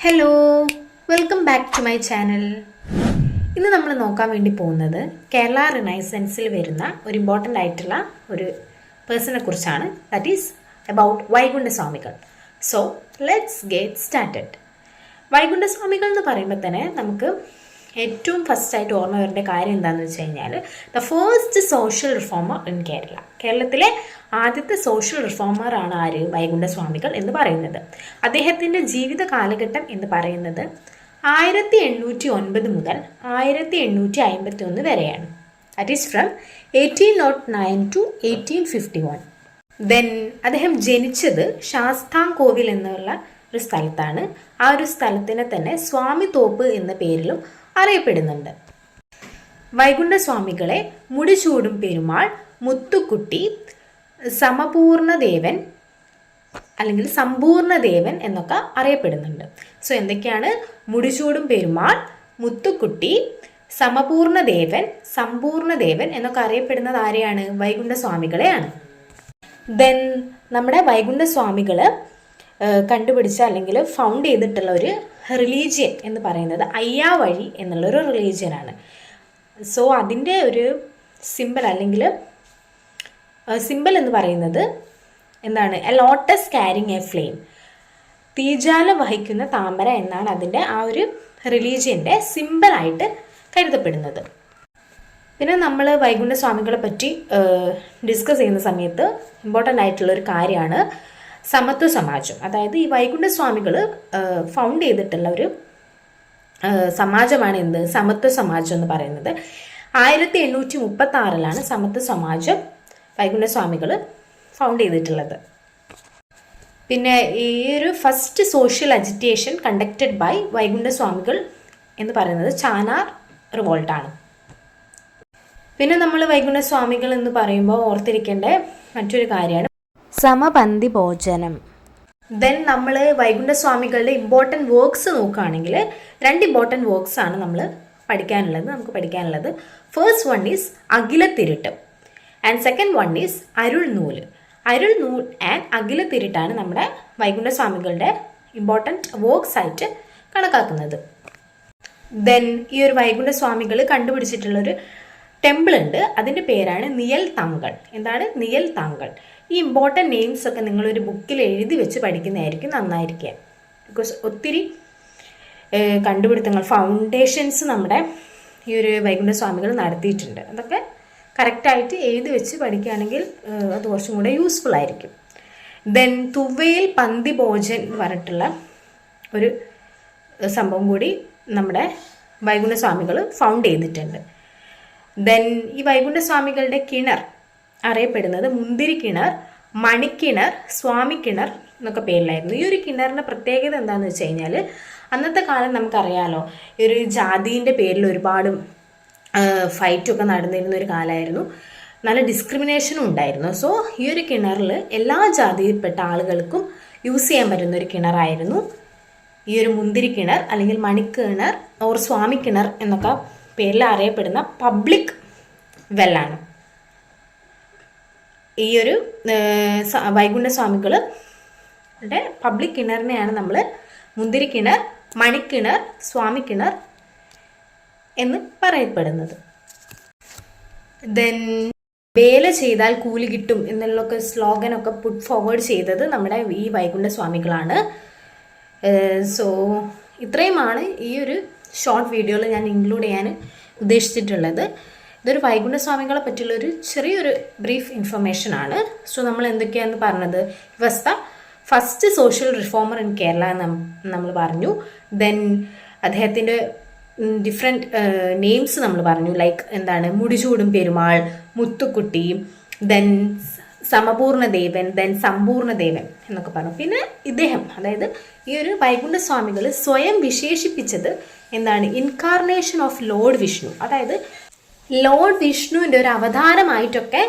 Hello, welcome back to my channel. ഇന്ന് നമ്മൾ നോക്കാൻ വേണ്ടി പോകുന്നത് കേരള റിനൈസൻസിൽ വരുന്ന ഒരു ഇമ്പോർട്ടൻ്റ് ആയിട്ടുള്ള ഒരു പേഴ്സണെ കുറിച്ചാണ്. That is about Vaikunda Swamikal. So let's get started. Vaikunda Swamikal എന്ന് പറയുമ്പോൾ തന്നെ നമുക്ക് ഏറ്റവും ഫസ്റ്റായിട്ട് ഓർമ്മ വരേണ്ട കാര്യം എന്താണെന്ന് വെച്ച് കഴിഞ്ഞാൽ the first social reformer in Kerala. കേരളത്തിലെ ആദ്യത്തെ സോഷ്യൽ റിഫോമറാണ് ആര്? വൈകുണ്ഠസ്വാമികൾ എന്ന് പറയുന്നത്. അദ്ദേഹത്തിൻ്റെ ജീവിത കാലഘട്ടം എന്ന് പറയുന്നത് 1809 മുതൽ 1851 വരെയാണ്. That is from 1809 to 1851. Then അദ്ദേഹം ജനിച്ചത് ശാസ്താംകോവിൽ എന്നുള്ള ഒരു സ്ഥലത്താണ്. ആ ഒരു സ്ഥലത്തിനെ തന്നെ സ്വാമിത്തോപ്പ് എന്ന പേരിലും അറിയപ്പെടുന്നുണ്ട്. വൈകുണ്ഠസ്വാമികളെ മുടിചൂടും പെരുമാൾ, മുത്തുക്കുട്ടി, സമപൂർണദേവൻ അല്ലെങ്കിൽ സമ്പൂർണദേവൻ എന്നൊക്കെ അറിയപ്പെടുന്നുണ്ട്. സോ എന്തൊക്കെയാണ്? മുടിചൂടും പെരുമാൾ, മുത്തുക്കുട്ടി, സമപൂർണദേവൻ, സമ്പൂർണദേവൻ എന്നൊക്കെ അറിയപ്പെടുന്നത് ആരെയാണ്? വൈകുണ്ഠസ്വാമികളെയാണ്. ദെൻ നമ്മുടെ വൈകുണ്ഠസ്വാമികൾ കണ്ടുപിടിച്ച അല്ലെങ്കിൽ ഫൗണ്ട് ചെയ്തിട്ടുള്ള ഒരു റിലീജിയൻ എന്ന് പറയുന്നത് അയ്യാവഴി എന്നുള്ളൊരു റിലീജിയനാണ്. സോ അതിൻ്റെ ഒരു സിമ്പിൾ അല്ലെങ്കിൽ സിമ്പിൾ എന്ന് പറയുന്നത് എന്താണ്? A lotus carrying a flame, തീജാലം വഹിക്കുന്ന താമര എന്നാണ് അതിൻ്റെ ആ ഒരു റിലീജിയൻ്റെ സിമ്പിളായിട്ട് കരുതപ്പെടുന്നത്. പിന്നെ നമ്മൾ വൈകുണ്ഠസ്വാമികളെ പറ്റി ഡിസ്കസ് ചെയ്യുന്ന സമയത്ത് ഇമ്പോർട്ടൻ്റ് ആയിട്ടുള്ള ഒരു കാര്യമാണ് സമത്വ സമാജം. അതായത് ഈ വൈകുണ്ഠസ്വാമികൾ ഫൗണ്ട് ചെയ്തിട്ടുള്ള ഒരു സമാജമാണ് എന്ത്? സമത്വ സമാജം എന്ന് പറയുന്നത്. 1836 സമത്വ സമാജം വൈകുണ്ഠസ്വാമികൾ ഫൗണ്ട് ചെയ്തിട്ടുള്ളത്. പിന്നെ ഈ ഒരു first social agitation conducted by Vaikunda Swamikal എന്ന് പറയുന്നത് ചാനാർ റിവോൾട്ടാണ്. പിന്നെ നമ്മൾ വൈകുണ്ഠസ്വാമികൾ എന്ന് പറയുമ്പോൾ ഓർത്തിരിക്കേണ്ട മറ്റൊരു കാര്യമാണ് സമപന്തി ഭോജനം. ദെൻ നമ്മൾ വൈകുണ്ഠസ്വാമികളുടെ ഇമ്പോർട്ടൻറ്റ് വർക്ക്സ് നോക്കുകയാണെങ്കിൽ 2 ഇമ്പോർട്ടൻറ്റ് വർക്ക്സ് ആണ് നമുക്ക് പഠിക്കാനുള്ളത്. First one is Akhilathirattu and second one is Arulnool. Arulnool and അഖിലത്തിരുട്ടാണ് നമ്മുടെ വൈകുണ്ഠസ്വാമികളുടെ ഇമ്പോർട്ടൻറ്റ് വർക്ക്സ് ആയിട്ട് കണക്കാക്കുന്നത്. ദെൻ ഈ ഒരു വൈകുണ്ഠസ്വാമികൾ കണ്ടുപിടിച്ചിട്ടുള്ളൊരു ടെമ്പിൾ ഉണ്ട്. അതിൻ്റെ പേരാണ് നിയൽ താങ്കൾ. എന്താണ്? നിയൽ താങ്കൾ. ഈ ഇമ്പോർട്ടൻറ്റ് നെയിംസ് ഒക്കെ നിങ്ങളൊരു ബുക്കിൽ എഴുതി വെച്ച് പഠിക്കുന്നതായിരിക്കും നന്നായിരിക്കുക. ബിക്കോസ് ഒത്തിരി കണ്ടുപിടുത്തങ്ങൾ, ഫൗണ്ടേഷൻസ് നമ്മുടെ ഈ ഒരു വൈകുണ്ഠസ്വാമികൾ നടത്തിയിട്ടുണ്ട്. അതൊക്കെ കറക്റ്റായിട്ട് എഴുതി വെച്ച് പഠിക്കുകയാണെങ്കിൽ അത് കുറച്ചും കൂടെ യൂസ്ഫുൾ ആയിരിക്കും. ദെൻ തുവ്വയിൽ പന്തി ഭോജൻ എന്ന് പറഞ്ഞിട്ടുള്ള ഒരു സംഭവം കൂടി നമ്മുടെ വൈകുണ്ഠസ്വാമികൾ ഫൗണ്ട് ചെയ്തിട്ടുണ്ട്. ദെൻ ഈ വൈകുണ്ഠസ്വാമികളുടെ കിണർ അറിയപ്പെടുന്നത് മുന്തിരി കിണർ, മണിക്കിണർ, സ്വാമി കിണർ എന്നൊക്കെ പേരിലായിരുന്നു. ഈ ഒരു കിണറിൻ്റെ പ്രത്യേകത എന്താണെന്ന് വെച്ച് കഴിഞ്ഞാൽ അന്നത്തെ കാലം നമുക്കറിയാലോ, ഈ ഒരു ജാതിൻ്റെ പേരിൽ ഒരുപാട് ഫൈറ്റൊക്കെ നടന്നിരുന്ന ഒരു കാലമായിരുന്നു. നല്ല ഡിസ്ക്രിമിനേഷനും ഉണ്ടായിരുന്നു. സോ ഈ ഒരു കിണറിൽ എല്ലാ ജാതിയിൽപ്പെട്ട ആളുകൾക്കും യൂസ് ചെയ്യാൻ പറ്റുന്ന ഒരു കിണറായിരുന്നു ഈ ഒരു മുന്തിരി കിണർ അല്ലെങ്കിൽ മണിക്കിണർ ഓർ സ്വാമി കിണർ എന്നൊക്കെ പേരിൽ അറിയപ്പെടുന്ന പബ്ലിക് വെല്ലാണ്. ഈ ഒരു വൈകുണ്ഠസ്വാമികളുടെ പബ്ലിക് കിണറിനെയാണ് നമ്മൾ മുന്തിരി കിണർ, മണിക്കിണർ, സ്വാമി കിണർ എന്ന് പറയപ്പെടുന്നത്. ദെൻ വേല ചെയ്താൽ കൂലി കിട്ടും എന്നുള്ളൊക്കെ സ്ലോഗനൊക്കെ പുട്ട് ഫോർവേഡ് ചെയ്തത് നമ്മുടെ ഈ വൈകുണ്ഠസ്വാമികളാണ്. സോ ഇത്രയുമാണ് ഈ ഒരു ഷോർട്ട് വീഡിയോയിൽ ഞാൻ ഇൻക്ലൂഡ് ചെയ്യാൻ ഉദ്ദേശിച്ചിട്ടുള്ളത്. ഇതൊരു വൈകുണ്ഠസ്വാമികളെ പറ്റിയുള്ളൊരു ചെറിയൊരു ബ്രീഫ് ഇൻഫർമേഷൻ ആണ്. സോ നമ്മൾ എന്തൊക്കെയാണെന്ന് പറഞ്ഞത്, first social reformer in Kerala നമ്മൾ പറഞ്ഞു. ദെൻ അദ്ദേഹത്തിൻ്റെ ഡിഫറെൻറ്റ് നെയിംസ് നമ്മൾ പറഞ്ഞു. ലൈക്ക് എന്താണ്? മുടിചൂടും പെരുമാൾ, മുത്തുക്കുട്ടി, ദെൻ സമപൂർണദേവൻ, ദെൻ സമ്പൂർണദേവൻ എന്നൊക്കെ പറഞ്ഞു. പിന്നെ ഇദ്ദേഹം, അതായത് ഈ ഒരു വൈകുണ്ഠസ്വാമികൾ സ്വയം വിശേഷിപ്പിച്ചത് എന്താണ്? Incarnation of Lord Vishnu. അതായത് ലോർഡ് വിഷ്ണുവിൻ്റെ ഒരു അവതാരമായിട്ടൊക്കെ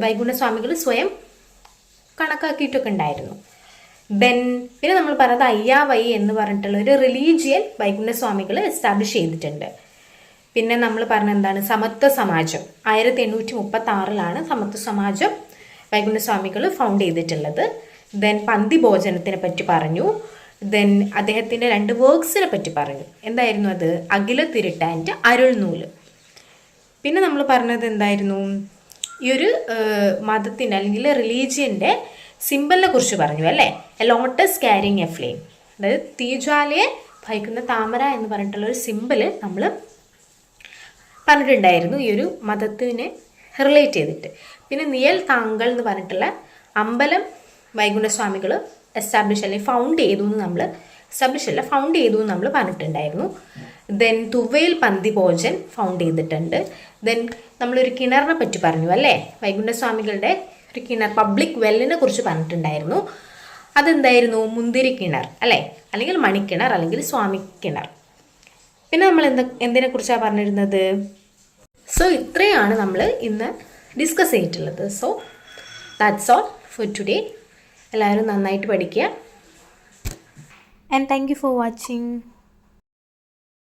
വൈകുണ്ഠസ്വാമികൾ സ്വയം കണക്കാക്കിയിട്ടൊക്കെ ഉണ്ടായിരുന്നു. ദെൻ പിന്നെ നമ്മൾ പറയുന്നത് അയ്യാവൈ എന്ന് പറഞ്ഞിട്ടുള്ള ഒരു റിലീജിയൻ വൈകുണ്ഠസ്വാമികൾ എസ്റ്റാബ്ലിഷ് ചെയ്തിട്ടുണ്ട്. പിന്നെ നമ്മൾ പറഞ്ഞ എന്താണ്? സമത്വ സമാജം. 1836 സമത്വ സമാജം വൈകുണ്ഠസ്വാമികൾ ഫൗണ്ട് ചെയ്തിട്ടുള്ളത്. ദെൻ പന്തി ഭോജനത്തിനെ പറ്റി പറഞ്ഞു. ദെൻ അദ്ദേഹത്തിൻ്റെ 2 വർക്ക്സിനെ പറ്റി പറഞ്ഞു. എന്തായിരുന്നു അത്? അഖില തിരുട്ട ആൻഡ് അരുൾനൂല്. പിന്നെ നമ്മൾ പറഞ്ഞത് എന്തായിരുന്നു? ഈ ഒരു മതത്തിൻ്റെ അല്ലെങ്കിൽ റിലീജിയൻ്റെ സിമ്പലിനെ കുറിച്ച് പറഞ്ഞു അല്ലേ? A lotus carrying a flame, അതായത് തീജ്വാലയെ വഹിക്കുന്ന താമര എന്ന് പറഞ്ഞിട്ടുള്ളൊരു സിമ്പിള് നമ്മൾ പറഞ്ഞിട്ടുണ്ടായിരുന്നു ഈ ഒരു മതത്തിനെ റിലേറ്റ് ചെയ്തിട്ട്. പിന്നെ നിയൽ താങ്കൾ എന്ന് പറഞ്ഞിട്ടുള്ള അമ്പലം വൈകുണ്ഠസ്വാമികൾ എസ്റ്റാബ്ലിഷ് അല്ലെങ്കിൽ ഫൗണ്ട് ചെയ്തു എന്ന് നമ്മൾ പറഞ്ഞിട്ടുണ്ടായിരുന്നു. ദെൻ തുവയിൽ പന്തി ഭോജൻ ഫൗണ്ട് ചെയ്തിട്ടുണ്ട്. ദെൻ നമ്മളൊരു കിണറിനെ പറ്റി പറഞ്ഞു അല്ലേ? വൈകുണ്ഠസ്വാമികളുടെ ഒരു കിണർ, പബ്ലിക് വെല്ലിനെ കുറിച്ച് പറഞ്ഞിട്ടുണ്ടായിരുന്നു. അതെന്തായിരുന്നു? മുന്തിരി കിണർ അല്ലേ? അല്ലെങ്കിൽ മണിക്കിണർ അല്ലെങ്കിൽ സ്വാമി കിണർ. പിന്നെ നമ്മൾ എന്തിനെ കുറിച്ചാണ് പറഞ്ഞിരുന്നത്? സോ ഇത്രയാണ് നമ്മൾ ഇന്ന് ഡിസ്കസ് ചെയ്തിട്ടുള്ളത്. So that's all for today. എല്ലാവരും നന്നായിട്ട് പഠിക്കുക. And thank you for watching.